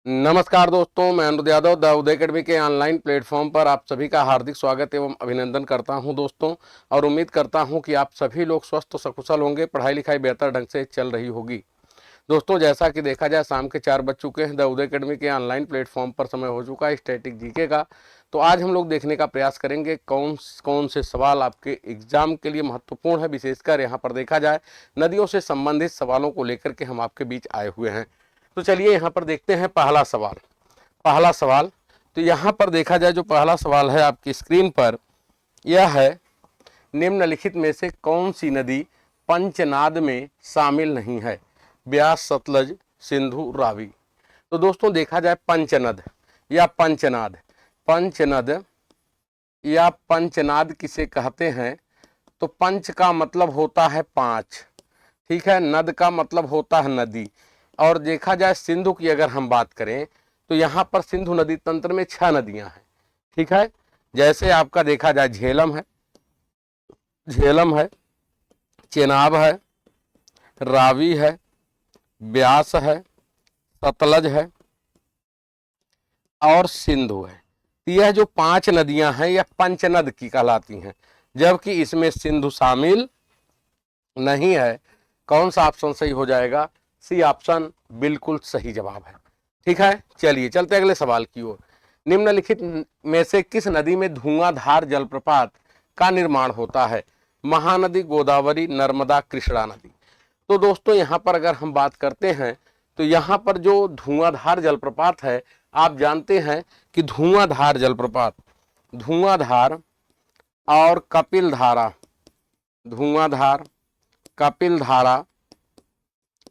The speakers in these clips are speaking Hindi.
नमस्कार दोस्तों, मैं अनुरुद्ध यादव द उदय अकेडमी के ऑनलाइन प्लेटफॉर्म पर आप सभी का हार्दिक स्वागत एवं अभिनंदन करता हूं दोस्तों। और उम्मीद करता हूं कि आप सभी लोग स्वस्थ और सकुशल होंगे, पढ़ाई लिखाई बेहतर ढंग से चल रही होगी। दोस्तों, जैसा कि देखा जाए शाम के 4 बज चुके हैं। द उदय अकेडमी के ऑनलाइन प्लेटफॉर्म पर समय हो चुका है स्टैटिक जीके का। तो आज हम लोग देखने का प्रयास करेंगे कौन कौन से सवाल आपके एग्जाम के लिए महत्वपूर्ण है। विशेषकर यहाँ पर देखा जाए नदियों से संबंधित सवालों को लेकर के हम आपके बीच आए हुए हैं। तो चलिए यहाँ पर देखते हैं पहला सवाल। तो यहाँ पर देखा जाए जो पहला सवाल है आपकी स्क्रीन पर, यह है निम्नलिखित में से कौन सी नदी पंचनाद में शामिल नहीं है? ब्यास, सतलज, सिंधु, रावी। तो दोस्तों देखा जाए पंचनद या पंचनाद किसे कहते हैं? तो पंच का मतलब होता है 5, ठीक है। नद का मतलब होता है नदी। और देखा जाए सिंधु की अगर हम बात करें तो यहाँ पर सिंधु नदी तंत्र में 6 नदियां हैं, ठीक है। जैसे आपका देखा जाए झेलम है, चेनाब है, रावी है, ब्यास है, सतलज है और सिंधु है। यह जो 5 नदियां हैं यह पंचनद की कहलाती हैं, जबकि इसमें सिंधु शामिल नहीं है। कौन सा ऑप्शन सही हो जाएगा? सी ऑप्शन बिल्कुल सही जवाब है, ठीक है। चलिए चलते अगले सवाल की ओर। निम्नलिखित में से किस नदी में धुआंधार जलप्रपात का निर्माण होता है? महानदी, गोदावरी, नर्मदा, कृष्णा नदी। तो दोस्तों यहाँ पर अगर हम बात करते हैं तो यहाँ पर जो धुआंधार जलप्रपात है, आप जानते हैं कि धुआंधार और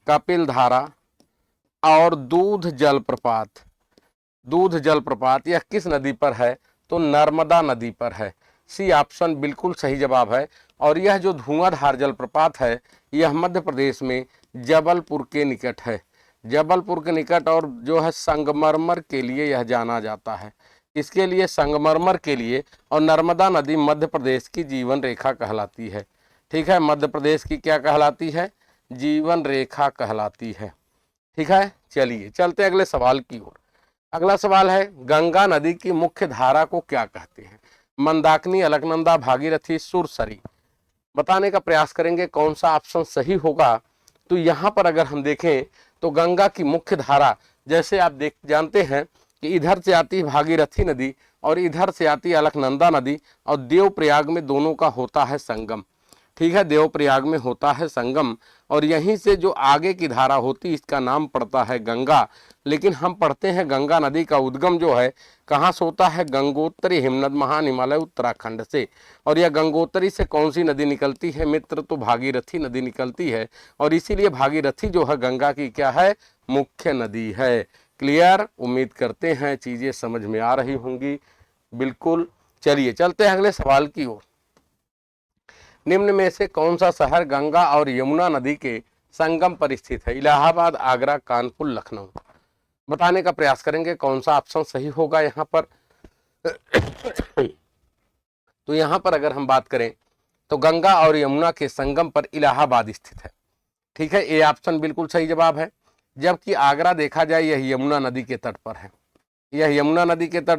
कपिल धारा और दूध जलप्रपात यह किस नदी पर है? तो नर्मदा नदी पर है। सी ऑप्शन बिल्कुल सही जवाब है। और यह जो धुआंधार जलप्रपात है यह मध्य प्रदेश में जबलपुर के निकट है। और जो है संगमरमर के लिए यह जाना जाता है। इसके लिए संगमरमर के लिए। और नर्मदा नदी मध्य प्रदेश की जीवन रेखा कहलाती है, ठीक है। मध्य प्रदेश की क्या कहलाती है? जीवन रेखा कहलाती है, ठीक है। चलिए चलते अगले सवाल की ओर। अगला सवाल है गंगा नदी की मुख्य धारा को क्या कहते हैं? मंदाकिनी, अलकनंदा, भागीरथी, सुरसरी। बताने का प्रयास करेंगे कौन सा ऑप्शन सही होगा। तो यहाँ पर अगर हम देखें तो गंगा की मुख्य धारा, जैसे आप जानते हैं कि इधर से आती भागीरथी नदी और इधर से आती अलकनंदा नदी, और देवप्रयाग में दोनों का होता है संगम, ठीक है। देवप्रयाग में होता है संगम और यहीं से जो आगे की धारा होती इसका नाम पड़ता है गंगा। लेकिन हम पढ़ते हैं गंगा नदी का उद्गम जो है कहाँ से होता है? गंगोत्री हिमनद महान हिमालय उत्तराखंड से। और यह गंगोत्री से कौन सी नदी निकलती है मित्र? तो भागीरथी नदी निकलती है। और इसीलिए भागीरथी जो है गंगा की क्या है? मुख्य नदी है। क्लियर? उम्मीद करते हैं चीजें समझ में आ रही होंगी, बिल्कुल। चलिए चलते हैं अगले सवाल की ओर। निम्न में से कौन सा शहर गंगा और यमुना नदी के संगम पर स्थित है? इलाहाबाद, आगरा, कानपुर, लखनऊ। बताने का प्रयास करेंगे कौन सा ऑप्शन सही होगा यहाँ पर। तो यहाँ पर अगर हम बात करें तो गंगा और यमुना के संगम पर इलाहाबाद स्थित है, ठीक है। ये ऑप्शन बिल्कुल सही जवाब है। जबकि आगरा देखा जाए यह यमुना नदी के तट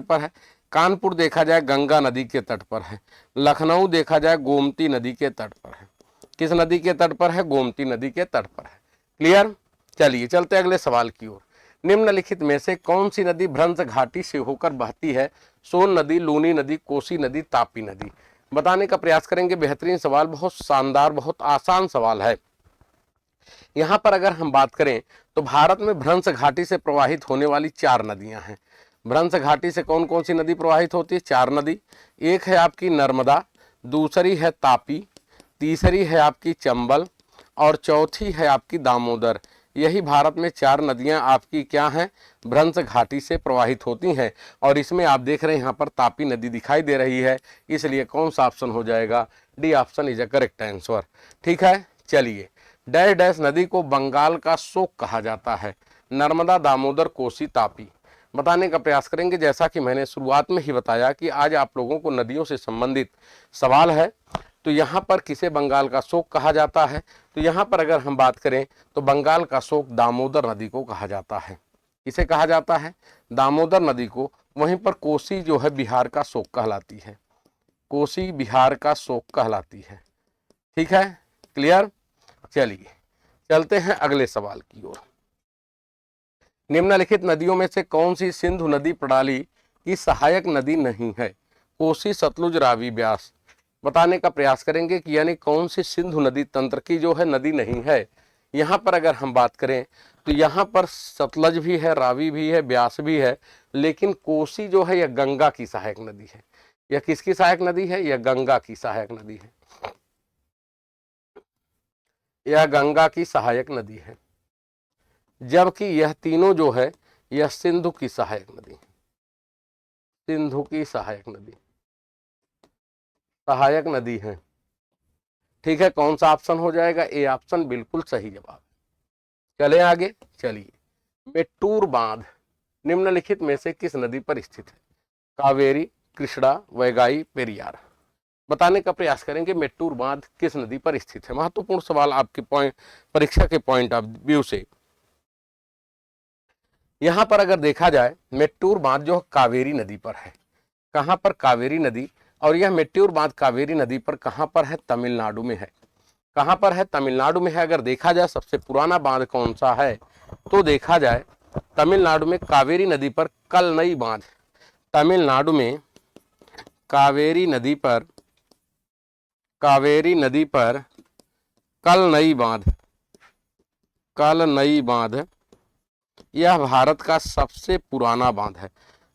पर है। कानपुर देखा जाए गंगा नदी के तट पर है। लखनऊ देखा जाए गोमती नदी के तट पर है। किस नदी के तट पर है? गोमती नदी के तट पर है। क्लियर? चलिए चलते अगले सवाल की ओर। निम्नलिखित में से कौन सी नदी भ्रंश घाटी से होकर बहती है? सोन नदी, लूनी नदी, कोसी नदी, तापी नदी। बताने का प्रयास करेंगे। बेहतरीन सवाल, बहुत शानदार, बहुत आसान सवाल है। यहाँ पर अगर हम बात करें तो भारत में भ्रंश घाटी से प्रवाहित होने वाली 4 नदियां हैं। भ्रंश घाटी से कौन कौन सी नदी प्रवाहित होती है? 4 नदी। एक है आपकी नर्मदा, दूसरी है तापी, तीसरी है आपकी चंबल और चौथी है आपकी दामोदर। यही भारत में 4 नदियां आपकी क्या हैं? भ्रंश घाटी से प्रवाहित होती हैं। और इसमें आप देख रहे हैं यहाँ पर तापी नदी दिखाई दे रही है, इसलिए कौन सा ऑप्शन हो जाएगा? D option is a correct answer, ठीक है। चलिए, डैश डैश नदी को बंगाल का शोक कहा जाता है? नर्मदा, दामोदर, कोसी, तापी। बताने का प्रयास करेंगे। जैसा कि मैंने शुरुआत में ही बताया कि आज आप लोगों को नदियों से संबंधित सवाल है। तो यहाँ पर किसे बंगाल का शोक कहा जाता है? तो यहाँ पर अगर हम बात करें तो बंगाल का शोक दामोदर नदी को कहा जाता है, इसे कहा जाता है दामोदर नदी को। वहीं पर कोसी जो है बिहार का शोक कहलाती है, कोसी बिहार का शोक कहलाती है। ठीक है, क्लियर। चलिए चलते हैं अगले सवाल की ओर। निम्नलिखित नदियों में से कौन सी सिंधु नदी प्रणाली की सहायक नदी नहीं है? कोसी, सतलुज, रावी, ब्यास। बताने का प्रयास करेंगे कि यानी कौन सी सिंधु नदी तंत्र की जो है नदी नहीं है। यहाँ पर अगर हम बात करें तो यहाँ पर सतलज भी है, रावी भी है, ब्यास भी है, लेकिन कोसी जो है यह गंगा की सहायक नदी है। यह किसकी सहायक नदी है? यह गंगा की सहायक नदी है, यह गंगा की सहायक नदी है। जबकि यह तीनों जो है यह सिंधु की सहायक नदी है, सिंधु की सहायक नदी, सहायक नदी है। ठीक है, कौन सा ऑप्शन हो जाएगा? ए ऑप्शन बिल्कुल सही जवाब। चले आगे, चलिए। मेट्टूर बांध निम्नलिखित में से किस नदी पर स्थित है? कावेरी, कृष्णा, वैगाई, पेरियार। बताने का प्रयास करेंगे मेट्टूर बांध किस नदी पर स्थित है। महत्वपूर्ण सवाल आपके परीक्षा के पॉइंट ऑफ व्यू से। यहां पर अगर देखा जाए मेट्टूर बांध जो कावेरी नदी पर है। कहां पर? कावेरी नदी। और यह मेट्टूर बांध कावेरी नदी पर कहां पर है? तमिलनाडु में है। कहां पर है? तमिलनाडु में है। अगर देखा जाए सबसे पुराना बांध कौन सा है तो देखा जाए तमिलनाडु में कावेरी नदी पर कलनई बांध। तमिलनाडु में कावेरी नदी पर, कावेरी नदी पर कलनई बांध, कलनई बांध यह भारत का सबसे पुराना बांध है।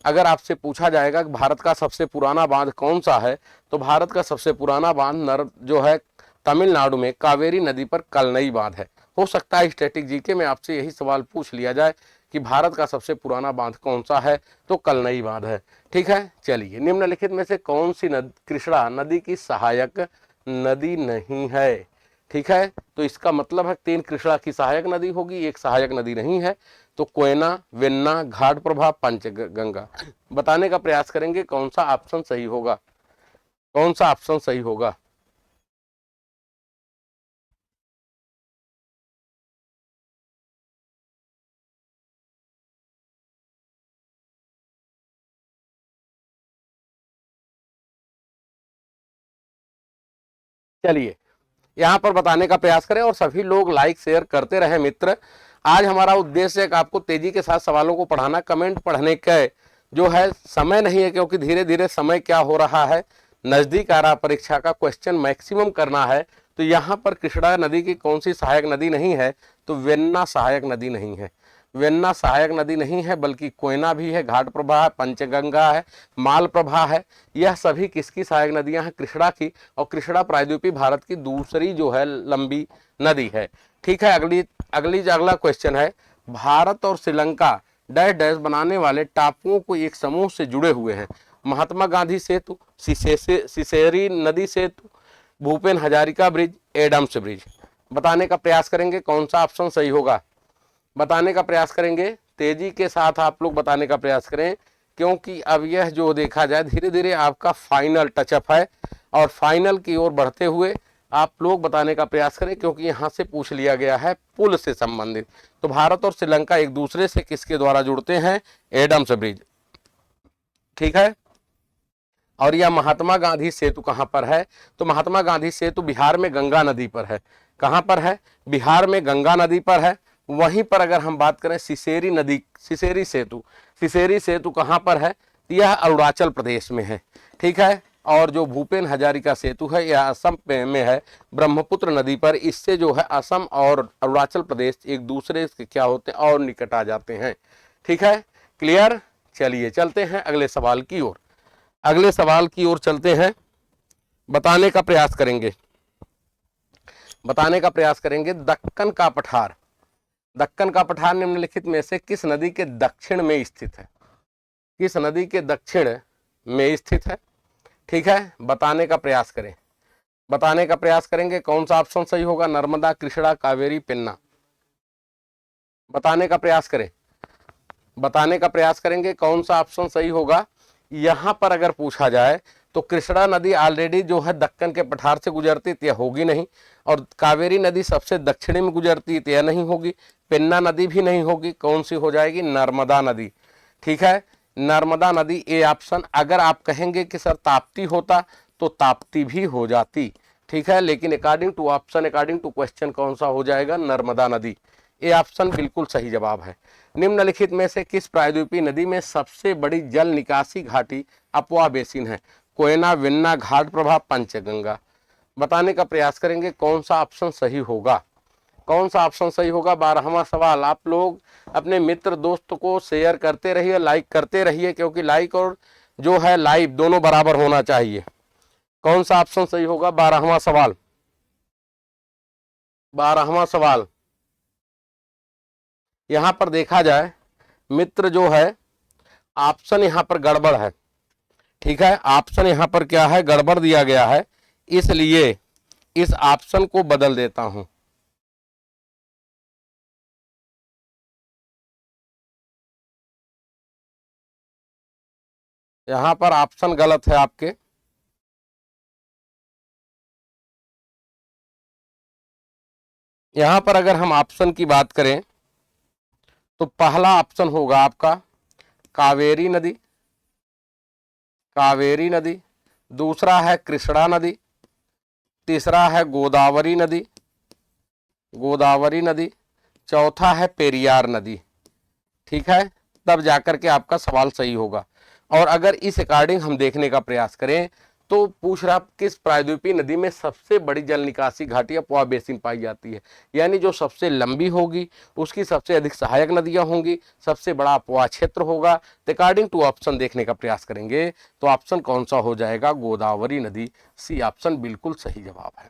अगर आपसे पूछा जाएगा कि भारत का सबसे पुराना बांध कौन सा है तो भारत का सबसे पुराना बांध जो है तमिलनाडु में कावेरी नदी पर कलनई बांध है। हो सकता है स्टैटिक जीके में आपसे यही सवाल पूछ लिया जाए कि भारत का सबसे पुराना बांध कौन सा है तो कलनई बांध है। ठीक है, चलिए। निम्नलिखित में से कौन सी कृष्णा नदी की सहायक नदी नहीं है? ठीक है, तो इसका मतलब है 3 कृष्णा की सहायक नदी होगी, एक सहायक नदी नहीं है। तो कोयना, वेन्ना, घाट प्रभा, पंचगंगा। बताने का प्रयास करेंगे कौन सा ऑप्शन सही होगा, कौन सा ऑप्शन सही होगा। चलिए यहाँ पर बताने का प्रयास करें और सभी लोग लाइक शेयर करते रहे मित्र। आज हमारा उद्देश्य है कि आपको तेजी के साथ सवालों को पढ़ाना। कमेंट पढ़ने का जो है समय नहीं है, क्योंकि धीरे धीरे समय क्या हो रहा है, नजदीक आ रहा, परीक्षा का क्वेश्चन मैक्सिमम करना है। तो यहाँ पर कृष्णा नदी की कौन सी सहायक नदी नहीं है तो वेन्ना सहायक नदी नहीं है। वेन्ना सहायक नदी नहीं है, बल्कि कोयना भी है, घाट प्रभा है, पंचगंगा है, माल प्रभा है। यह सभी किसकी सहायक नदियां हैं? कृष्णा की। और कृष्णा प्रायद्वीपीय भारत की दूसरी जो है लंबी नदी है। ठीक है, अगला क्वेश्चन है, भारत और श्रीलंका डैश डैश बनाने वाले टापुओं को एक समूह से जुड़े हुए हैं। Mahatma Gandhi Setu, Sisseri Nadi Setu, Bhupen Hazarika bridge, Adam's bridge. बताने का प्रयास करेंगे कौन सा ऑप्शन सही होगा। बताने का प्रयास करेंगे, तेजी के साथ आप लोग बताने का प्रयास करें, क्योंकि अब यह जो देखा जाए धीरे धीरे आपका फाइनल टचअप है और फाइनल की ओर बढ़ते हुए आप लोग बताने का प्रयास करें, क्योंकि यहां से पूछ लिया गया है पुल से संबंधित। तो भारत और श्रीलंका एक दूसरे से किसके द्वारा जुड़ते हैं? Adam's Bridge. ठीक है, और यह महात्मा गांधी सेतु कहां पर है तो महात्मा गांधी सेतु बिहार में गंगा नदी पर है। कहां पर है? बिहार में गंगा नदी पर है। वहीं पर अगर हम बात करें सिसेरी नदी, सिसेरी सेतु, सिसेरी सेतु कहां पर है? यह अरुणाचल प्रदेश में है। ठीक है, और जो भूपेन हजारिका सेतु है यह असम में है, ब्रह्मपुत्र नदी पर। इससे जो है असम और अरुणाचल प्रदेश एक दूसरे के क्या होते हैं और निकट आ जाते हैं। ठीक है, क्लियर। चलिए चलते हैं अगले सवाल की ओर। अगले सवाल की ओर चलते हैं, बताने का प्रयास करेंगे, बताने का प्रयास करेंगे दक्कन का पठार। दक्कन का पठार निम्नलिखित में से किस नदी के दक्षिण में स्थित है? किस नदी के दक्षिण में स्थित है? ठीक है, बताने का प्रयास करें, बताने का प्रयास करेंगे कौन सा ऑप्शन सही होगा। नर्मदा, कृष्णा, कावेरी, पेन्ना। बताने का प्रयास करें, बताने का प्रयास करेंगे कौन सा ऑप्शन सही होगा। यहां पर अगर पूछा जाए तो कृष्णा नदी ऑलरेडी जो है दक्कन के पठार से गुजरती तो यह होगी नहीं, और कावेरी नदी सबसे दक्षिणी में गुजरती तो यह नहीं होगी, पेन्ना नदी भी नहीं होगी, कौन सी हो जाएगी, नर्मदा नदी। ठीक है, नर्मदा नदी ए ऑप्शन। अगर आप कहेंगे कि सर ताप्ती होता तो ताप्ती भी हो जाती, ठीक है, लेकिन according to option, according to question कौन सा हो जाएगा, नर्मदा नदी। ये ऑप्शन बिल्कुल सही जवाब है। निम्नलिखित में से किस प्रायद्वीपीय नदी में सबसे बड़ी जल निकासी घाटी अफवाह बेसिन है, कोयना, वेन्ना, घाट प्रभा, पंचगंगा। बताने का प्रयास करेंगे कौन सा ऑप्शन सही होगा, कौन सा ऑप्शन सही होगा। 12वां सवाल आप लोग अपने मित्र दोस्त को शेयर करते रहिए, लाइक करते रहिए, क्योंकि लाइक और जो है लाइव दोनों बराबर होना चाहिए। कौन सा ऑप्शन सही होगा, 12वां सवाल, 12वां सवाल। यहां पर देखा जाए मित्र जो है ऑप्शन यहां पर गड़बड़ है, ठीक है, ऑप्शन यहां पर क्या है, गड़बड़ दिया गया है, इसलिए इस ऑप्शन को बदल देता हूं। यहां पर ऑप्शन गलत है आपके, यहां पर अगर हम ऑप्शन की बात करें तो पहला ऑप्शन होगा आपका कावेरी नदी, कावेरी नदी, दूसरा है कृष्णा नदी, तीसरा है गोदावरी नदी, गोदावरी नदी, चौथा है पेरियार नदी। ठीक है, तब जाकर के आपका सवाल सही होगा। और अगर इस अकॉर्डिंग हम देखने का प्रयास करें तो पूछ रहा किस प्रायद्वीपीय नदी में सबसे बड़ी जल निकासी घाटी अफवाह बेसिन पाई जाती है, यानी जो सबसे लंबी होगी उसकी सबसे अधिक सहायक नदियां होंगी, सबसे बड़ा अफवाह क्षेत्र होगा। तो अकॉर्डिंग टू ऑप्शन देखने का प्रयास करेंगे तो ऑप्शन कौन सा हो जाएगा, गोदावरी नदी। सी ऑप्शन बिल्कुल सही जवाब है।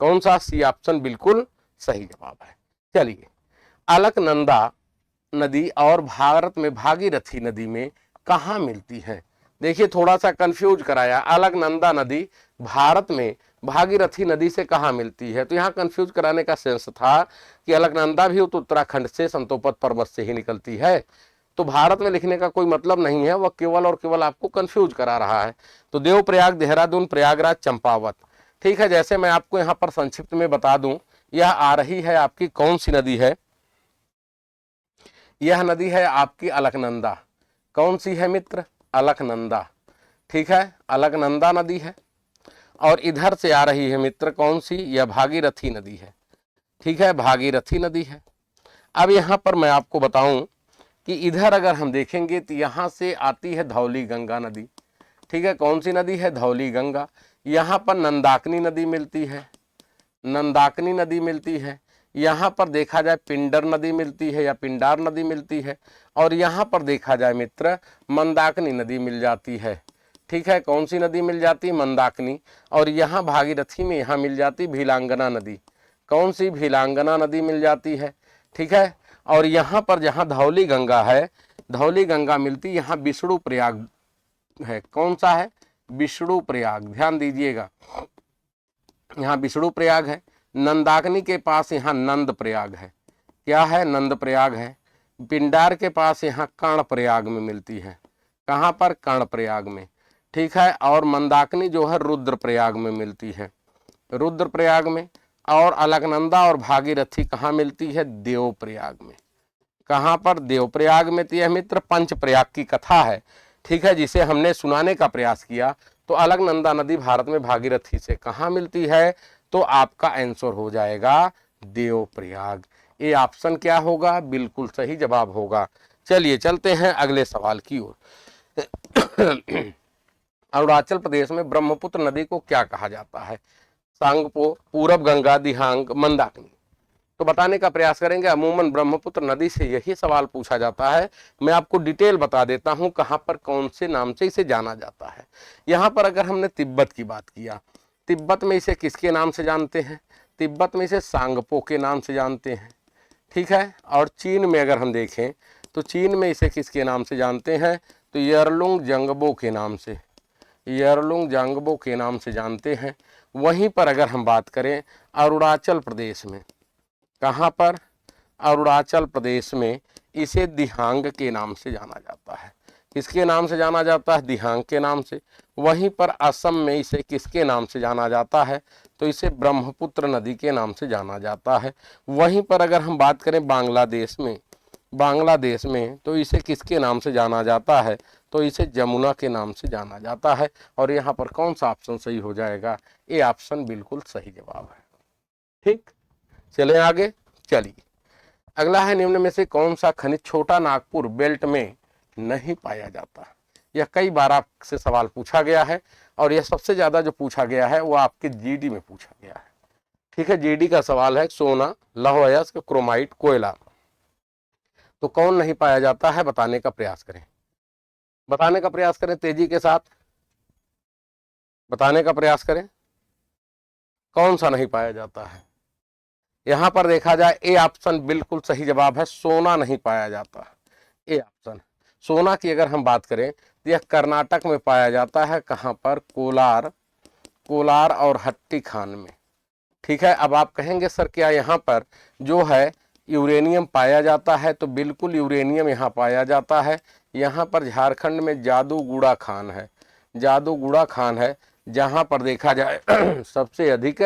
कौन सा, सी ऑप्शन बिल्कुल सही जवाब है। चलिए, अलकनंदा नदी और भारत में भागीरथी नदी में कहाँ मिलती है। देखिए थोड़ा सा कंफ्यूज कराया, अलकनंदा नदी भारत में भागीरथी नदी से कहाँ मिलती है, तो यहाँ कंफ्यूज कराने का सेंस था कि अलकनंदा भी तो उत्तराखंड से संतोपत पर्वत से ही निकलती है, तो भारत में लिखने का कोई मतलब नहीं है, वह केवल और केवल आपको कंफ्यूज करा रहा है। तो देवप्रयाग, देहरादून, प्रयागराज, चंपावत। ठीक है, जैसे मैं आपको यहाँ पर संक्षिप्त में बता दूं, यह आ रही है आपकी कौन सी नदी है, यह नदी है आपकी अलकनंदा। कौन सी है मित्र, अलकनंदा। ठीक है, अलकनंदा नदी है, और इधर से आ रही है मित्र कौन सी, यह भागीरथी नदी है। ठीक है, भागीरथी नदी है। अब यहाँ पर मैं आपको बताऊं कि इधर अगर हम देखेंगे तो यहाँ से आती है धौली गंगा नदी। ठीक है, कौन सी नदी है, धौली गंगा। यहाँ पर नंदाकिनी नदी मिलती है, नंदाकिनी नदी मिलती है। यहाँ पर देखा जाए पिंडर नदी मिलती है या पिंडार नदी मिलती है, और यहाँ पर देखा जाए मित्र मंदाकिनी नदी मिल जाती है। ठीक है, कौन सी नदी मिल जाती है, मंदाकिनी। और यहाँ भागीरथी में यहाँ मिल जाती भीलांगना नदी। कौन सी, भीलांगना नदी मिल जाती है। ठीक है, और यहाँ पर जहाँ धौली गंगा है, धौली गंगा मिलती, यहाँ विष्णु प्रयाग है। कौन सा है, विष्णु प्रयाग, ध्यान दीजिएगा, यहाँ विष्णु प्रयाग है। नंदाकिनी के पास यहाँ नंद प्रयाग है। क्या है, नंद प्रयाग है। पिंडार के पास यहाँ कर्ण प्रयाग में मिलती है। कहाँ पर, कर्ण प्रयाग में। ठीक है, और मंदाकिनी जो है रुद्र प्रयाग में मिलती है, रुद्र प्रयाग में। और अलकनंदा और भागीरथी कहाँ मिलती है, देव प्रयाग में। कहाँ पर, देव प्रयाग में। तो यह मित्र पंच प्रयाग की कथा है, ठीक है, जिसे हमने सुनाने का प्रयास किया। तो अलकनंदा नदी भारत में भागीरथी से कहाँ मिलती है, तो आपका आंसर हो जाएगा देवप्रयाग। ये ऑप्शन क्या होगा, बिल्कुल सही जवाब होगा। चलिए चलते हैं अगले सवाल की ओर। अरुणाचल प्रदेश में ब्रह्मपुत्र नदी को क्या कहा जाता है, सांगपो, पूरब गंगा, दिहांग, मंदाकिनी। तो बताने का प्रयास करेंगे। अमूमन ब्रह्मपुत्र नदी से यही सवाल पूछा जाता है। मैं आपको डिटेल बता देता हूं कहां पर कौन से नाम से इसे जाना जाता है। यहां पर अगर हमने तिब्बत की बात किया, तिब्बत में इसे किसके नाम से जानते हैं, तिब्बत में इसे सांगपो के नाम से जानते हैं। ठीक है, और चीन में अगर हम देखें तो चीन में इसे किसके नाम से जानते हैं, तो यरलुंग जंगबो के नाम से, यरलुंग जंगबो के नाम से जानते हैं। वहीं पर अगर हम बात करें अरुणाचल प्रदेश में, कहाँ पर, अरुणाचल प्रदेश में इसे दिहांग के नाम से जाना जाता है। किसके नाम से जाना जाता है? दिहांग के नाम से। वहीं पर असम में इसे किसके नाम से जाना जाता है? तो इसे ब्रह्मपुत्र नदी के नाम से जाना जाता है। वहीं पर अगर हम बात करें बांग्लादेश में तो इसे किसके नाम से जाना जाता है? तो इसे जमुना के नाम से जाना जाता है। और यहाँ पर कौन सा ऑप्शन सही हो जाएगा? ये ऑप्शन बिल्कुल सही जवाब है। ठीक, चले आगे। चलिए, अगला है, निम्न में से कौन सा खनिज छोटा नागपुर बेल्ट में नहीं पाया जाता? यह कई बार आपसे सवाल पूछा गया है और यह सबसे ज्यादा जो पूछा गया है वो आपके जीडी में पूछा गया है। ठीक है, जीडी का सवाल है, सोना, लौह अयस्क, क्रोमाइट, कोयला, तो कौन नहीं पाया जाता है? बताने का प्रयास करें, बताने का प्रयास करें, तेजी के साथ बताने का प्रयास करें, कौन सा नहीं पाया जाता है? यहां पर देखा जाए ए ऑप्शन बिल्कुल सही जवाब है, सोना नहीं पाया जाता। ए ऑप्शन, सोना की अगर हम बात करें तो यह कर्नाटक में पाया जाता है। कहां पर? कोलार और हट्टी खान में। ठीक है, अब आप कहेंगे सर क्या यहाँ पर जो है यूरेनियम पाया जाता है? तो बिल्कुल यूरेनियम यहाँ पाया जाता है। यहाँ पर झारखंड में जादूगुड़ा खान है जहाँ पर देखा जाए सबसे अधिक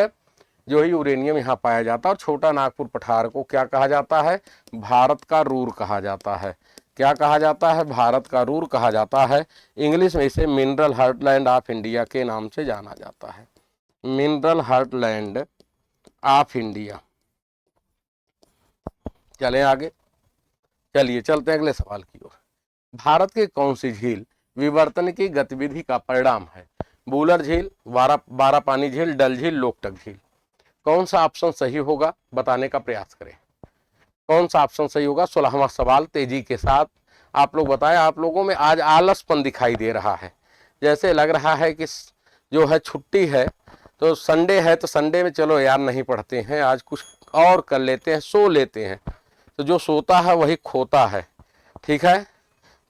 जो है यूरेनियम यहाँ पाया जाता है। और छोटा नागपुर पठार को क्या कहा जाता है? भारत का रूर कहा जाता है। क्या कहा जाता है? भारत का रूर कहा जाता है। इंग्लिश में इसे मिनरल हार्टलैंड ऑफ इंडिया के नाम से जाना जाता है, मिनरल हार्टलैंड ऑफ इंडिया। चलें आगे, चलिए चलते हैं अगले सवाल की ओर। भारत की कौन सी झील विवर्तन की गतिविधि का परिणाम है? बूलर झील, बारा पानी झील, डल झील, लोकटक झील, कौन सा ऑप्शन सही होगा? बताने का प्रयास करें, कौन सा ऑप्शन सही होगा? 16वां सवाल, तेजी के साथ आप लोग बताएं। आप लोगों में आज आलसपन दिखाई दे रहा है, जैसे लग रहा है कि जो है छुट्टी है, तो संडे है तो संडे में चलो यार नहीं पढ़ते हैं, आज कुछ और कर लेते हैं, सो लेते हैं। तो जो सोता है वही खोता है। ठीक है,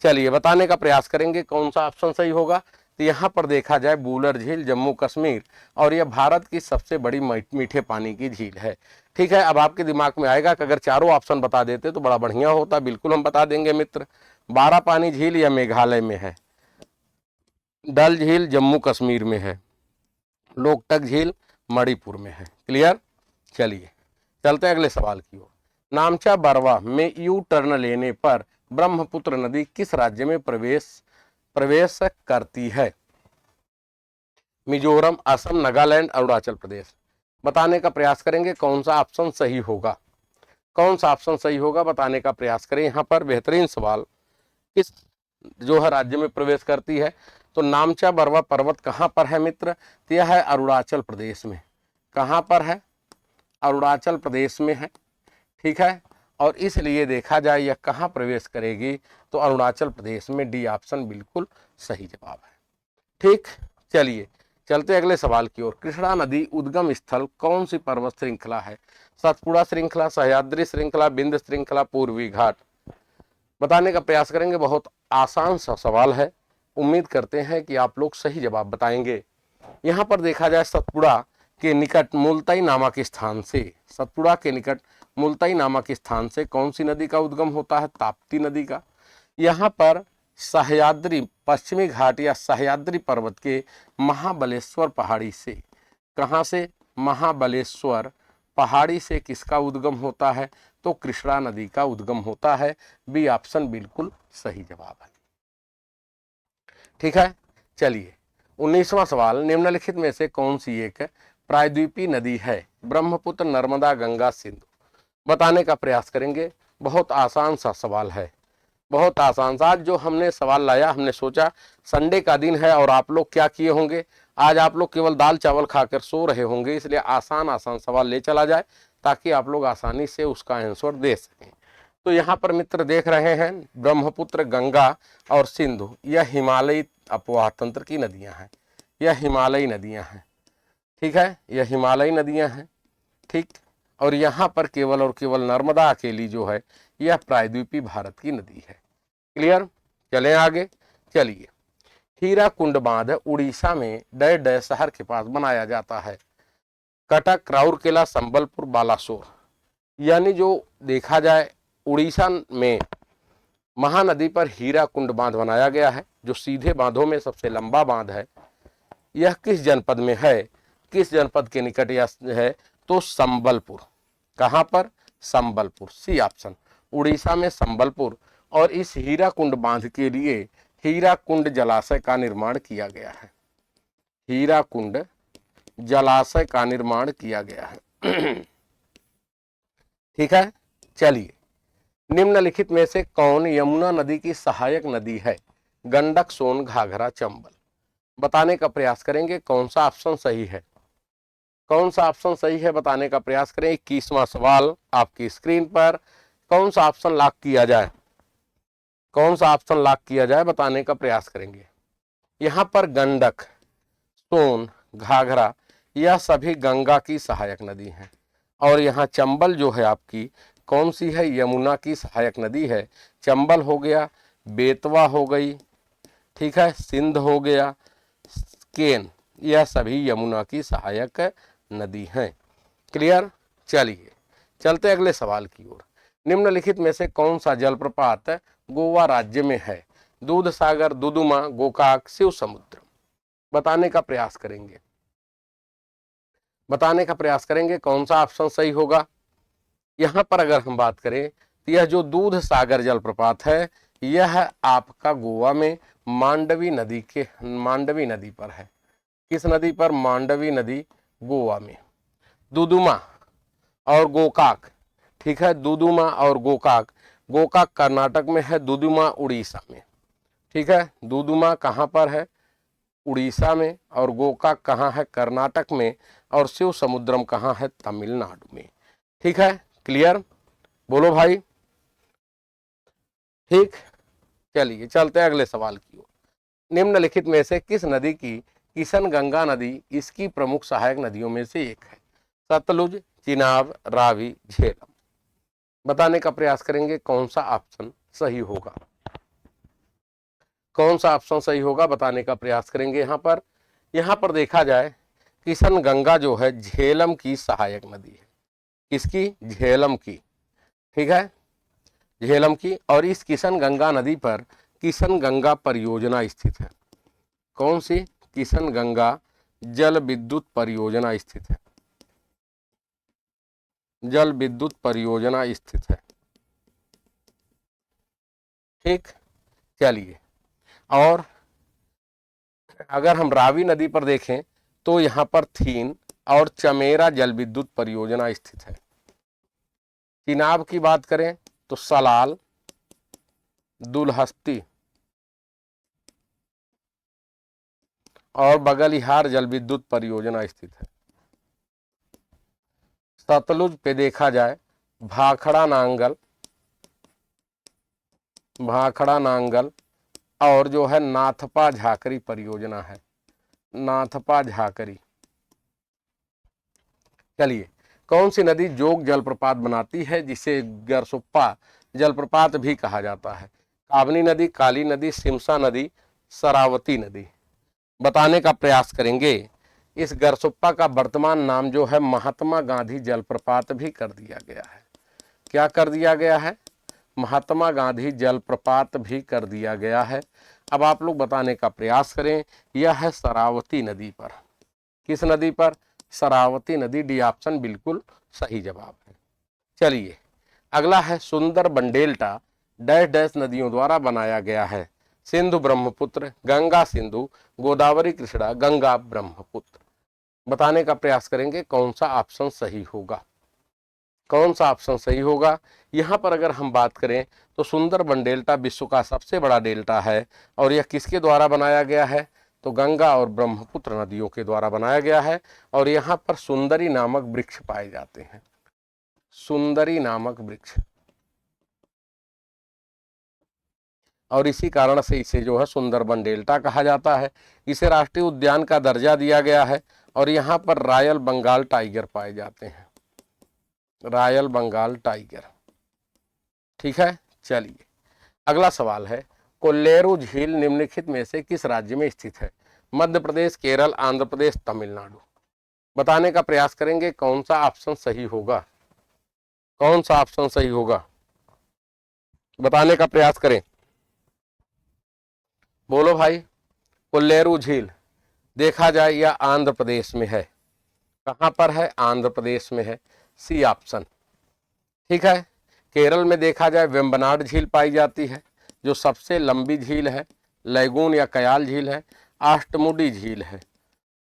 चलिए बताने का प्रयास करेंगे कौन सा ऑप्शन सही होगा। तो यहाँ पर देखा जाए बूलर झील जम्मू कश्मीर, और यह भारत की सबसे बड़ी मीठे पानी की झील है। ठीक है, अब आपके दिमाग में आएगा कि अगर चारों ऑप्शन बता देते तो बड़ा बढ़िया होता। बिल्कुल हम बता देंगे मित्र, बारा पानी झील यह मेघालय में है, डल झील जम्मू कश्मीर में है, लोकटक झील मणिपुर में है। क्लियर, चलिए चलते हैं अगले सवाल की ओर। नामचा बरवा में यू टर्न लेने पर ब्रह्मपुत्र नदी किस राज्य में प्रवेश करती है? मिजोरम, असम, नागालैंड, अरुणाचल प्रदेश, बताने का प्रयास करेंगे कौन सा ऑप्शन सही होगा, कौन सा ऑप्शन सही होगा? बताने का प्रयास करें। यहाँ पर बेहतरीन सवाल, किस जो है राज्य में प्रवेश करती है? तो नामचा बरवा पर्वत कहाँ पर है मित्र? तो यह है अरुणाचल प्रदेश में। कहाँ पर है? अरुणाचल प्रदेश में है। ठीक है, और इसलिए देखा जाए यह कहाँ प्रवेश करेगी? तो अरुणाचल प्रदेश में। डी ऑप्शन बिल्कुल सही जवाब है। ठीक, चलिए चलते अगले सवाल की ओर। कृष्णा नदी उद्गम स्थल कौन सी पर्वत श्रृंखला है? सतपुड़ा श्रृंखला, सह्याद्री श्रृंखला, विंध्य श्रृंखला, पूर्वी घाट, बताने का प्रयास करेंगे। बहुत आसान सा सवाल है, उम्मीद करते हैं कि आप लोग सही जवाब बताएंगे। यहाँ पर देखा जाए सतपुड़ा के निकट मुल्ताई नामक स्थान से, सतपुड़ा के निकट मुल्ताई नामक स्थान से कौन सी नदी का उद्गम होता है? ताप्ती नदी का। यहाँ पर सह्याद्री पश्चिमी घाट या सह्याद्री पर्वत के महाबलेश्वर पहाड़ी से, कहाँ से? महाबलेश्वर पहाड़ी से किसका उद्गम होता है? तो कृष्णा नदी का उद्गम होता है। बी ऑप्शन बिल्कुल सही जवाब है। ठीक है, चलिए 19वां सवाल, निम्नलिखित में से कौन सी एक प्रायद्वीपीय नदी है? ब्रह्मपुत्र, नर्मदा, गंगा, सिंधु, बताने का प्रयास करेंगे। बहुत आसान सा सवाल है, बहुत आसान सा। आज जो हमने सवाल लाया, हमने सोचा संडे का दिन है और आप लोग क्या किए होंगे, आज आप लोग केवल दाल चावल खाकर सो रहे होंगे, इसलिए आसान आसान सवाल ले चला जाए ताकि आप लोग आसानी से उसका आंसर दे सकें। तो यहाँ पर मित्र देख रहे हैं ब्रह्मपुत्र, गंगा और सिंधु, यह हिमालयी अपवाह तंत्र की नदियां हैं, यह हिमालयी नदियां हैं। ठीक है, यह हिमालयी नदियां हैं। ठीक, और यहाँ पर केवल और केवल नर्मदा अकेली जो है यह प्रायद्वीपीय भारत की नदी है। क्लियर, चलें आगे। चलिए, हीराकुंड बांध उड़ीसा में डय डय शहर के पास बनाया जाता है? कटक, राउरकेला, संबलपुर, बालासोर। यानी जो देखा जाए उड़ीसा में महानदी पर हीराकुंड बांध बनाया गया है, जो सीधे बांधों में सबसे लंबा बांध है। यह किस जनपद में है, किस जनपद के निकट यह है, तो संबलपुर। कहां पर, संबलपुर, सी ऑप्शन, उड़ीसा में संबलपुर। और इस हीराकुंड बांध के लिए हीराकुंड जलाशय का निर्माण किया गया है। हीराकुंड जलाशय का निर्माण किया गया है। ठीक है, चलिए, निम्नलिखित में से कौन यमुना नदी की सहायक नदी है? गंडक, सोन, घाघरा, चंबल। बताने का प्रयास करेंगे कौन सा ऑप्शन सही है, कौन सा ऑप्शन सही है बताने का प्रयास करें। 21वां सवाल आपकी स्क्रीन पर, कौन सा ऑप्शन लॉक किया जाए, कौन सा ऑप्शन लॉक किया जाए, बताने का प्रयास करेंगे। यहां पर गंडक, सोन, घाघरा यह सभी गंगा की सहायक नदी हैं। और यहाँ चंबल जो है आपकी कौन सी है, यमुना की सहायक नदी है। चंबल हो गया, बेतवा हो गई, ठीक है, सिंध हो गया, केन, यह सभी यमुना की सहायक नदी हैं। क्लियर, चलिए चलते अगले सवाल की ओर। निम्नलिखित में से कौन सा जलप्रपात गोवा राज्य में है? दूध सागर, दुदुमा, गोकाक, शिव समुद्र। बताने का प्रयास करेंगे, बताने का प्रयास करेंगे कौन सा ऑप्शन सही होगा। यहां पर अगर हम बात करें तो यह जो दूध सागर जलप्रपात है यह आपका गोवा में मांडवी नदी के, मांडवी नदी पर है। किस नदी पर, मांडवी नदी, गोवा में। दुदुमा और गोकाक, ठीक है, दुदुमा और गोकाक, गोकाक कर्नाटक में है, दुदुमा उड़ीसा में। ठीक है, दुदुमा कहाँ पर है, उड़ीसा में, और गोकाक कहाँ है, कर्नाटक में, और शिव समुद्रम कहाँ है, तमिलनाडु में। ठीक है, क्लियर, बोलो भाई, ठीक। चलिए चलते हैं अगले सवाल की ओर। निम्नलिखित में से किस नदी की, किशन गंगा नदी इसकी प्रमुख सहायक नदियों में से एक है? सतलुज, चिनाब, रावी, झेलम। बताने का प्रयास करेंगे कौन सा ऑप्शन सही होगा, कौन सा ऑप्शन सही होगा, बताने का प्रयास करेंगे। यहां पर देखा जाए किशन गंगा जो है झेलम की सहायक नदी है। किसकी, झेलम की, ठीक है, झेलम की। और इस किशन गंगा नदी पर किशन गंगा परियोजना स्थित है। कौन सी, किशन गंगा जल विद्युत परियोजना स्थित है, जल विद्युत परियोजना स्थित है। ठीक, चलिए, और अगर हम रावी नदी पर देखें तो यहां पर थीन और चमेरा जल विद्युत परियोजना स्थित है। चिनाब की बात करें तो सलाल, दुलहस्ती और बगलिहार जल विद्युत परियोजना स्थित है। सतलुज पे देखा जाए भाखड़ा नांगल, भाखड़ा नांगल और जो है नाथपा झाकरी परियोजना है, नाथपा झाकरी। चलिए, कौन सी नदी जोग जलप्रपात बनाती है जिसे गरसुप्पा जलप्रपात भी कहा जाता है? काबनी नदी, काली नदी, सिमसा नदी, शरावती नदी। बताने का प्रयास करेंगे। इस गरसुप्पा का वर्तमान नाम जो है महात्मा गांधी जलप्रपात भी कर दिया गया है। क्या कर दिया गया है, महात्मा गांधी जलप्रपात भी कर दिया गया है। अब आप लोग बताने का प्रयास करें, यह है शरावती नदी पर। किस नदी पर, शरावती नदी, डी ऑप्शन बिल्कुल सही जवाब है। चलिए, अगला है सुंदरबन डेल्टा डैश डैश नदियों द्वारा बनाया गया है? सिंधु ब्रह्मपुत्र, गंगा सिंधु, गोदावरी कृष्णा, गंगा ब्रह्मपुत्र। बताने का प्रयास करेंगे कौन सा ऑप्शन सही होगा, कौन सा ऑप्शन सही होगा। यहां पर अगर हम बात करें तो सुंदरबन डेल्टा विश्व का सबसे बड़ा डेल्टा है और यह किसके द्वारा बनाया गया है, तो गंगा और ब्रह्मपुत्र नदियों के द्वारा बनाया गया है। और यहाँ पर सुंदरी नामक वृक्ष पाए जाते हैं, सुंदरी नामक वृक्ष, और इसी कारण से इसे जो है सुंदरबन डेल्टा कहा जाता है। इसे राष्ट्रीय उद्यान का दर्जा दिया गया है और यहाँ पर रॉयल बंगाल टाइगर पाए जाते हैं, रॉयल बंगाल टाइगर। ठीक है, चलिए, अगला सवाल है कोल्लेरू झील निम्नलिखित में से किस राज्य में स्थित है? मध्य प्रदेश, केरल, आंध्र प्रदेश, तमिलनाडु। बताने का प्रयास करेंगे कौन सा ऑप्शन सही होगा, कौन सा ऑप्शन सही होगा। बताने का प्रयास करें। बोलो भाई। कोल्लेरू झील देखा जाए यह आंध्र प्रदेश में है। कहां पर है? आंध्र प्रदेश में है। C option. ठीक है। केरल में देखा जाए वेम्बनाड झील पाई जाती है, जो सबसे लंबी झील है। लैगून या कयाल झील है। अष्टमुडी झील है।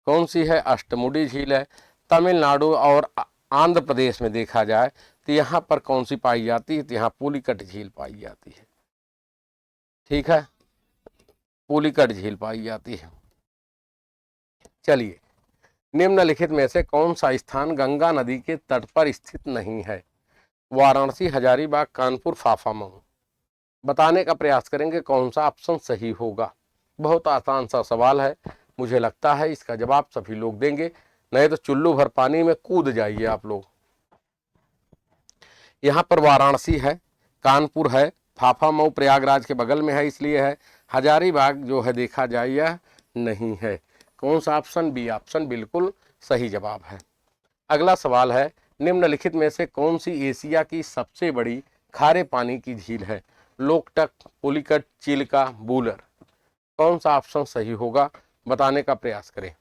कौन सी है? अष्टमुडी झील है। तमिलनाडु और आंध्र प्रदेश में देखा जाए तो यहाँ पर कौन सी पाई जाती है? तो यहाँ पुलिकट झील पाई जाती है। ठीक है, पुलिकट झील पाई जाती है। चलिए, निम्नलिखित में से कौन सा स्थान गंगा नदी के तट पर स्थित नहीं है? वाराणसी, हजारीबाग, कानपुर, फाफामऊ। बताने का प्रयास करेंगे कौन सा ऑप्शन सही होगा। बहुत आसान सा सवाल है, मुझे लगता है इसका जवाब सभी लोग देंगे, नहीं तो चुल्लू भर पानी में कूद जाइए आप लोग। यहाँ पर वाराणसी है, कानपुर है, फाफामऊ प्रयागराज के बगल में है इसलिए है। हजारीबाग जो है देखा जाए यह नहीं है। कौन सा ऑप्शन? बी ऑप्शन बिल्कुल सही जवाब है। अगला सवाल है, निम्नलिखित में से कौन सी एशिया की सबसे बड़ी खारे पानी की झील है? लोकटक, पुलिकट, चिल्का, बूलर। कौन सा ऑप्शन सही होगा? बताने का प्रयास करें।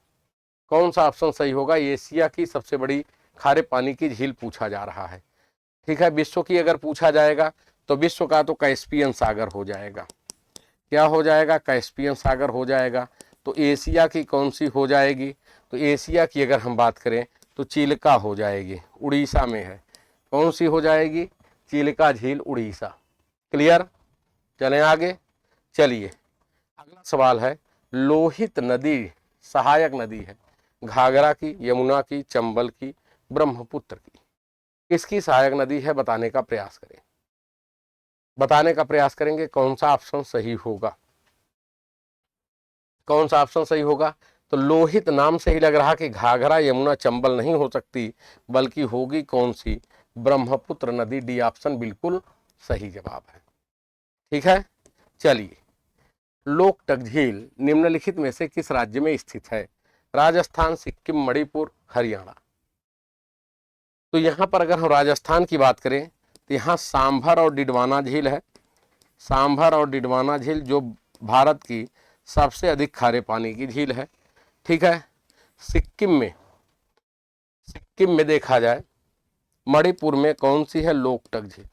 कौन सा ऑप्शन सही होगा? एशिया की सबसे बड़ी खारे पानी की झील पूछा जा रहा है। ठीक है, विश्व की अगर पूछा जाएगा तो विश्व का तो कैस्पियन सागर हो जाएगा। क्या हो जाएगा? कैस्पियन सागर हो जाएगा। तो एशिया की कौन सी हो जाएगी? तो एशिया की अगर हम बात करें तो चिल्का हो जाएगी, उड़ीसा में है। कौन सी हो जाएगी? चिल्का झील, उड़ीसा। क्लियर? चलें आगे। चलिए, अगला सवाल है, लोहित नदी सहायक नदी है घाघरा की, यमुना की, चंबल की, ब्रह्मपुत्र की। किसकी सहायक नदी है? बताने का प्रयास करें। बताने का प्रयास करेंगे कौन सा ऑप्शन सही होगा। कौन सा ऑप्शन सही होगा? तो लोहित नाम से ही लग रहा कि घाघरा, यमुना, चंबल नहीं हो सकती, बल्कि होगी कौन सी? ब्रह्मपुत्र नदी। डी ऑप्शन बिल्कुल सही जवाब है। ठीक है। चलिए, लोकटक झील निम्नलिखित में से किस राज्य में स्थित है? राजस्थान, सिक्किम, मणिपुर, हरियाणा। तो यहां पर अगर हम राजस्थान की बात करें तो यहाँ सांभर और डिडवाना झील है। सांभर और डिडवाना झील जो भारत की सबसे अधिक खारे पानी की झील है। ठीक है। सिक्किम में देखा जाए मणिपुर में कौन सी है? लोकटक झील।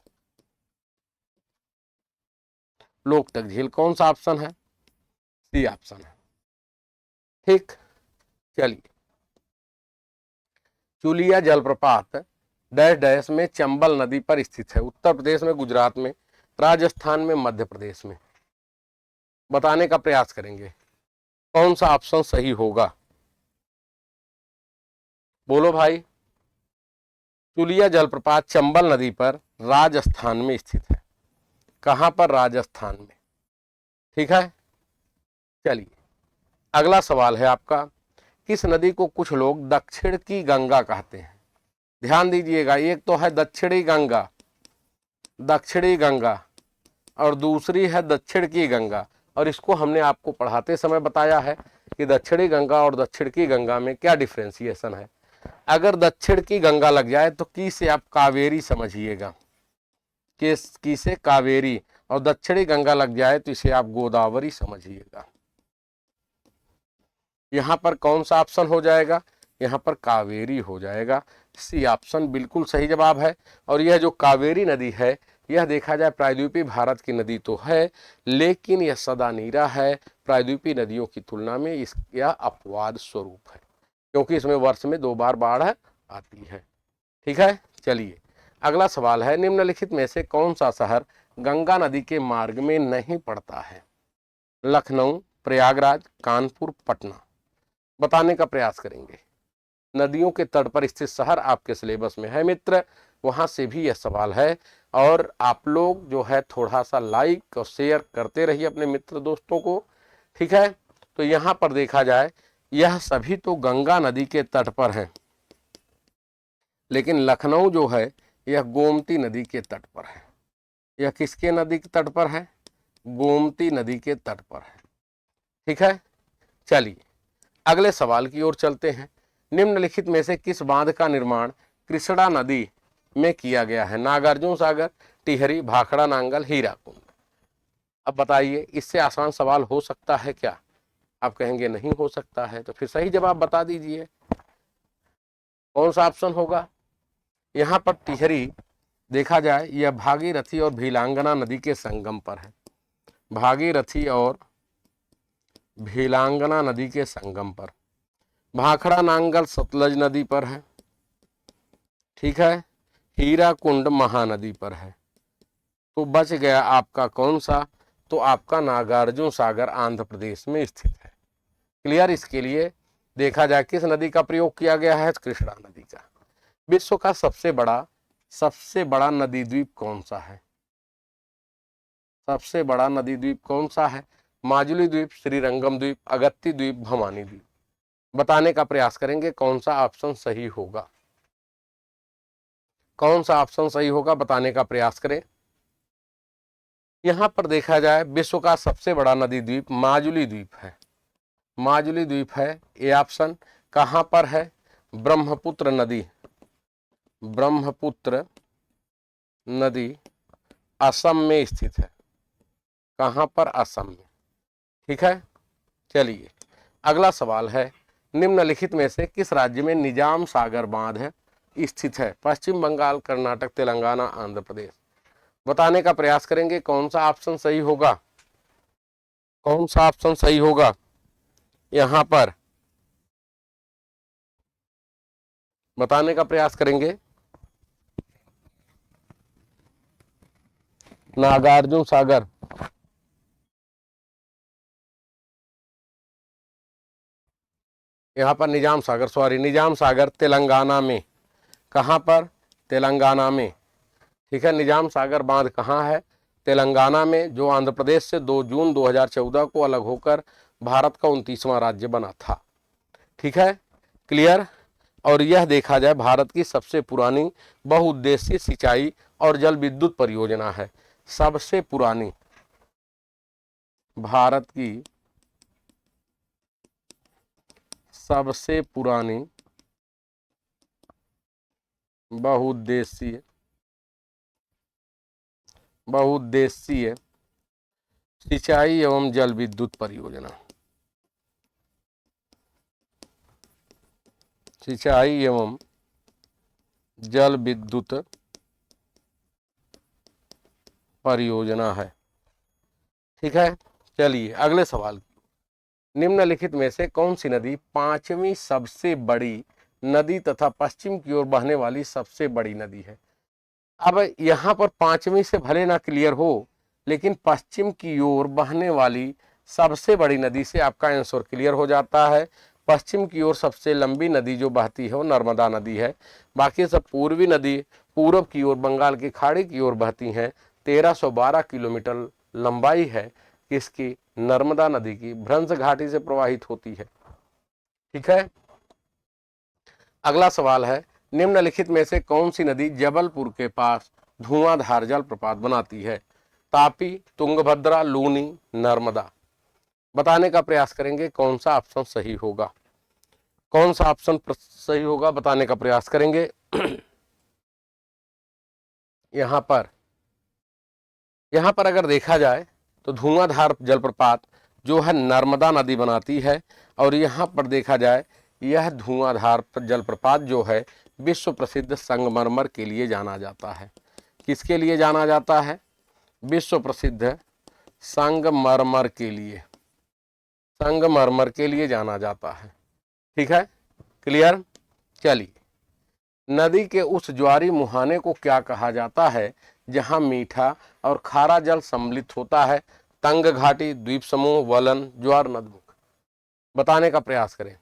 लोकटक झील कौन सा ऑप्शन है? सी ऑप्शन है। ठीक। चलिए, चुलिया जलप्रपात डैश डैश में चंबल नदी पर स्थित है। उत्तर प्रदेश में, गुजरात में, राजस्थान में, मध्य प्रदेश में। बताने का प्रयास करेंगे कौन सा ऑप्शन सही होगा। बोलो भाई। चुलिया जलप्रपात चंबल नदी पर राजस्थान में स्थित है। कहां पर? राजस्थान में। ठीक है। चलिए, अगला सवाल है आपका, किस नदी को कुछ लोग दक्षिण की गंगा कहते हैं? ध्यान दीजिएगा, एक तो है दक्षिणी गंगा, दक्षिणी गंगा, और दूसरी है दक्षिण की गंगा। और इसको हमने आपको पढ़ाते समय बताया है कि दक्षिणी गंगा और दक्षिण की गंगा में क्या डिफ्रेंसिएशन है। अगर दक्षिण की गंगा लग जाए तो की से आप कावेरी समझिएगा, की से कावेरी, और दक्षिणी गंगा लग जाए तो इसे आप गोदावरी समझिएगा। यहां पर कौन सा ऑप्शन हो जाएगा? यहां पर कावेरी हो जाएगा। सी ऑप्शन बिल्कुल सही जवाब है। और यह जो कावेरी नदी है, यह देखा जाए प्रायद्वीपीय भारत की नदी तो है, लेकिन यह सदा नीरा है। प्रायद्वीपीय नदियों की तुलना में इसका अपवाद स्वरूप है, क्योंकि इसमें वर्ष में 2 बार बाढ़ आती है। ठीक है। चलिए, अगला सवाल है, निम्नलिखित में से कौन सा शहर गंगा नदी के मार्ग में नहीं पड़ता है? लखनऊ, प्रयागराज, कानपुर, पटना। बताने का प्रयास करेंगे। नदियों के तट पर स्थित शहर आपके सिलेबस में है मित्र, वहां से भी यह सवाल है। और आप लोग जो है थोड़ा सा लाइक और शेयर करते रहिए अपने मित्र दोस्तों को। ठीक है। तो यहां पर देखा जाए यह सभी तो गंगा नदी के तट पर है, लेकिन लखनऊ जो है यह गोमती नदी के तट पर है। यह किसके नदी के तट पर है? गोमती नदी के तट पर है। ठीक है। चलिए, अगले सवाल की ओर चलते हैं। निम्नलिखित में से किस बांध का निर्माण कृष्णा नदी में किया गया है? नागार्जुन सागर, टिहरी, भाखड़ा, नांगल, हीराकुंड। अब बताइए, इससे आसान सवाल हो सकता है क्या? आप कहेंगे नहीं हो सकता है, तो फिर सही जवाब बता दीजिए, कौन सा ऑप्शन होगा? यहाँ पर टिहरी देखा जाए, यह भागीरथी और भीलांगना नदी के संगम पर है। भागीरथी और भीलांगना नदी के संगम पर। भाखड़ा नांगल सतलज नदी पर है, ठीक है। हीराकुंड महानदी पर है। तो बच गया आपका कौन सा? तो आपका नागार्जुन सागर आंध्र प्रदेश में स्थित है। क्लियर? इसके लिए देखा जाए किस नदी का प्रयोग किया गया है? कृष्णा नदी का। विश्व का सबसे बड़ा नदी द्वीप कौन सा है? सबसे बड़ा नदी द्वीप कौन सा है? माजुली द्वीप, श्रीरंगम द्वीप, अगत्ती द्वीप, भवानी द्वीप। बताने का प्रयास करेंगे कौन सा ऑप्शन सही होगा। कौन सा ऑप्शन सही होगा, बताने का प्रयास करें। यहां पर देखा जाए, विश्व का सबसे बड़ा नदी द्वीप माजुली द्वीप है। माजुली द्वीप है ये ऑप्शन। कहां पर है? ब्रह्मपुत्र नदी, ब्रह्मपुत्र नदी असम में स्थित है। कहां पर? असम में, ठीक है। चलिए, अगला सवाल है, निम्नलिखित में से किस राज्य में निजाम सागर बांध है स्थित है? पश्चिम बंगाल, कर्नाटक, तेलंगाना, आंध्र प्रदेश। बताने का प्रयास करेंगे कौन सा ऑप्शन सही होगा। कौन सा ऑप्शन सही होगा? यहां पर बताने का प्रयास करेंगे। नागार्जुन सागर, यहां पर निजाम सागर तेलंगाना में। कहां पर? तेलंगाना में, ठीक है। निजाम सागर बांध कहां है? तेलंगाना में, जो आंध्र प्रदेश से 2 जून 2014 को अलग होकर भारत का 29वां राज्य बना था, ठीक है। क्लियर? और यह देखा जाए, भारत की सबसे पुरानी बहुउद्देशीय सिंचाई और जल विद्युत परियोजना है। सबसे पुरानी, भारत की सबसे पुरानी बहुउद्देशीय सिंचाई एवं जल विद्युत परियोजना। सिंचाई एवं जल विद्युत परियोजना है, ठीक है। चलिए, अगले सवाल। निम्नलिखित में से कौन सी नदी पांचवी सबसे बड़ी नदी तथा पश्चिम की ओर बहने वाली सबसे बड़ी नदी है? अब यहां पर पांचवी से भले ना क्लियर हो, लेकिन पश्चिम की ओर बहने वाली सबसे बड़ी नदी से आपका आंसर क्लियर हो जाता है। पश्चिम की ओर सबसे लंबी नदी जो बहती है वो नर्मदा नदी है। बाकी सब पूर्वी नदी पूर्व की ओर बंगाल की खाड़ी की ओर बहती हैं। 1312 किलोमीटर लंबाई है इसकी, नर्मदा नदी की भ्रंश घाटी से प्रवाहित होती है, ठीक है। अगला सवाल है, निम्नलिखित में से कौन सी नदी जबलपुर के पास धुआंधार जलप्रपात बनाती है? तापी, तुंगभद्रा, लूनी, नर्मदा। बताने का प्रयास करेंगे कौन सा ऑप्शन सही होगा। कौन सा ऑप्शन सही होगा, बताने का प्रयास करेंगे। यहां पर अगर देखा जाए तो धुआंधार जलप्रपात जो है नर्मदा नदी बनाती है। और यहां पर देखा जाए, यह धुआंधार जलप्रपात जो है विश्व प्रसिद्ध संगमरमर के लिए जाना जाता है। किसके लिए जाना जाता है? विश्व प्रसिद्ध संगमरमर के लिए, संगमरमर के लिए जाना जाता है, ठीक है। क्लियर? चलिए, नदी के उस ज्वारी मुहाने को क्या कहा जाता है जहां मीठा और खारा जल सम्मिलित होता है? तंग घाटी, द्वीप समूह, वलन, ज्वार नदमुख। बताने का प्रयास करें।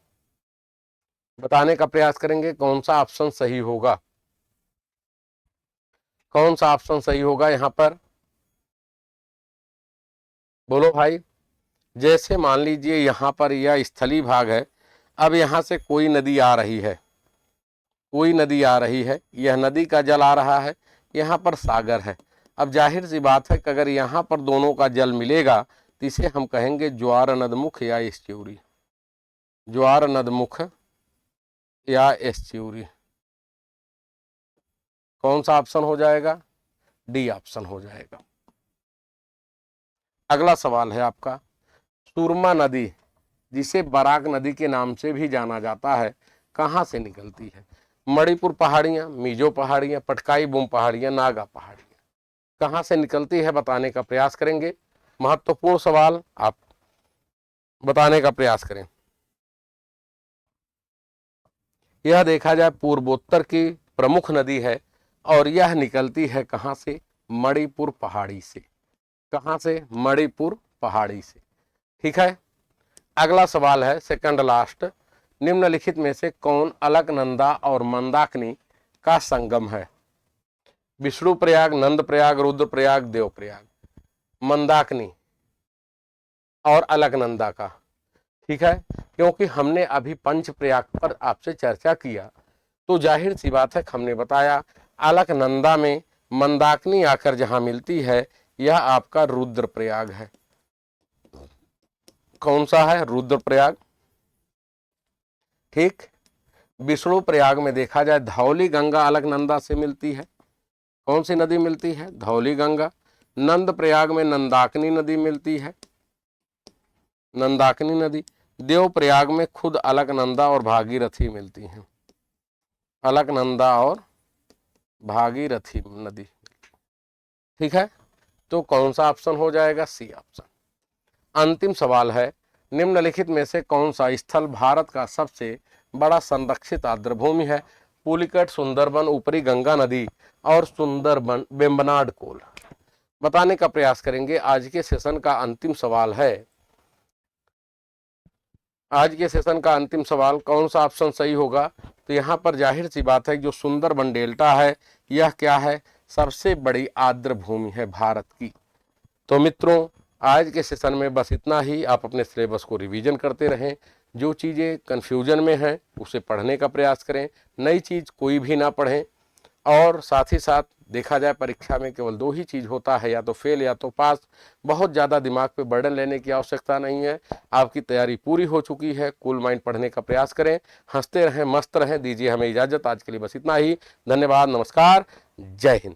बताने का प्रयास करेंगे कौन सा ऑप्शन सही होगा। कौन सा ऑप्शन सही होगा यहां पर? बोलो भाई। जैसे मान लीजिए यहां पर यह स्थलीय भाग है। अब यहां से कोई नदी आ रही है, कोई नदी आ रही है, यह नदी का जल आ रहा है, यहाँ पर सागर है। अब जाहिर सी बात है कि अगर यहाँ पर दोनों का जल मिलेगा तो इसे हम कहेंगे ज्वार नदमुख या एस्च्यूरी। ज्वार नदमुख या एस्च्यूरी, कौन सा ऑप्शन हो जाएगा? डी ऑप्शन हो जाएगा। अगला सवाल है आपका, सुरमा नदी जिसे बराक नदी के नाम से भी जाना जाता है कहाँ से निकलती है? मणिपुर पहाड़ियाँ, मिजो पहाड़ियाँ, पटकाई बूम पहाड़ियाँ, नागा पहाड़ियाँ, कहाँ से निकलती है बताने का प्रयास करेंगे। महत्वपूर्ण सवाल, आप बताने का प्रयास करें। यह देखा जाए पूर्वोत्तर की प्रमुख नदी है और यह निकलती है कहाँ से? मणिपुर पहाड़ी से। कहाँ से? मणिपुर पहाड़ी से। ठीक है। अगला सवाल है सेकंड लास्ट, निम्नलिखित में से कौन अलकनंदा और मंदाकिनी का संगम है? विष्णु प्रयाग, नंद प्रयाग, रुद्र प्रयाग, देव प्रयाग। मंदाकिनी और अलकनंदा का। ठीक है, क्योंकि हमने अभी पंच प्रयाग पर आपसे चर्चा किया तो जाहिर सी बात है, हमने बताया अलकनंदा में मंदाकिनी आकर जहां मिलती है यह आपका रुद्र प्रयाग है। कौन सा है? रुद्र प्रयाग। ठीक। विष्णु प्रयाग में देखा जाए धौली गंगा अलकनंदा से मिलती है। कौन सी नदी मिलती है? धौली गंगा। नंद प्रयाग में नंदाकिनी नदी मिलती है, नंदाकिनी नदी। देव प्रयाग में खुद अलकनंदा और भागीरथी मिलती हैं, अलकनंदा और भागीरथी नदी। ठीक है, तो कौन सा ऑप्शन हो जाएगा? C option. अंतिम सवाल है, निम्नलिखित में से कौन सा स्थल भारत का सबसे बड़ा संरक्षित आर्द्रभूमि है? पुलिकट, सुंदरबन, ऊपरी गंगा नदी और सुंदरबन वेम्बनाड कोल। बताने का प्रयास करेंगे। आज के सेशन का अंतिम सवाल है, आज के सेशन का अंतिम सवाल कौन सा ऑप्शन सही होगा? तो यहाँ पर जाहिर सी बात है जो सुंदरबन डेल्टा है यह क्या है? सबसे बड़ी आर्द्रभूमि है भारत की। तो मित्रों, आज के सेशन में बस इतना ही। आप अपने सिलेबस को रिवीजन करते रहें, जो चीज़ें कन्फ्यूजन में हैं उसे पढ़ने का प्रयास करें, नई चीज़ कोई भी ना पढ़ें। और साथ ही साथ देखा जाए परीक्षा में केवल दो ही चीज़ होता है, या तो फेल या तो पास। बहुत ज़्यादा दिमाग पे बर्डन लेने की आवश्यकता नहीं है, आपकी तैयारी पूरी हो चुकी है। कूल माइंड पढ़ने का प्रयास करें, हंसते रहें, मस्त रहें। दीजिए हमें इजाज़त, आज के लिए बस इतना ही। धन्यवाद, नमस्कार, जय हिंद।